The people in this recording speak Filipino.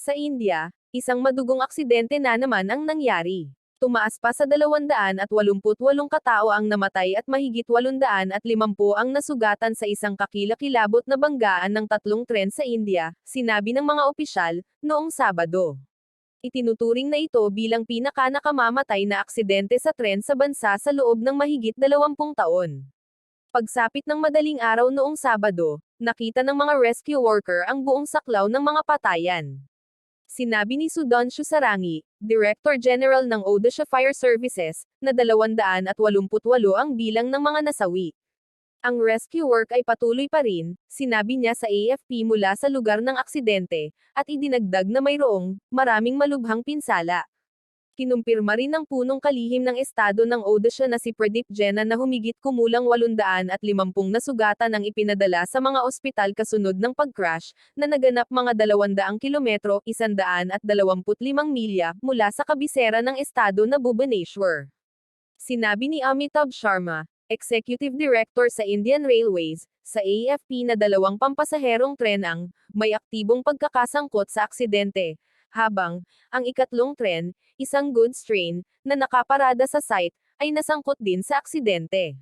Sa India, isang madugong aksidente na naman ang nangyari. Tumaas pa sa 288 katao ang namatay at mahigit 850 ang nasugatan sa isang kakilakilabot na banggaan ng tatlong tren sa India, sinabi ng mga opisyal, noong Sabado. Itinuturing na ito bilang pinaka-nakamamatay na aksidente sa tren sa bansa sa loob ng mahigit 20 taon. Pagsapit ng madaling araw noong Sabado, nakita ng mga rescue worker ang buong saklaw ng mga patayan. Sinabi ni Sudhanshu Sarangi, Director General ng Odisha Fire Services, na 288 ang bilang ng mga nasawi. Ang rescue work ay patuloy pa rin, sinabi niya sa AFP mula sa lugar ng aksidente, at idinagdag na mayroong maraming malubhang pinsala. Kinumpirma rin ng punong kalihim ng estado ng Odisha na si Pradeep Jena na humigit kumulang 850 nasugatan ang ipinadala sa mga ospital kasunod ng pag-crash, na naganap mga 200 kilometro, 125 milya, mula sa kabisera ng estado na Bhubaneswar. Sinabi ni Amitabh Sharma, Executive Director sa Indian Railways, sa AFP na 2 pampasaherong tren ang may aktibong pagkakasangkot sa aksidente, habang ang ikatlong tren, isang goods train, na nakaparada sa site, ay nasangkot din sa aksidente.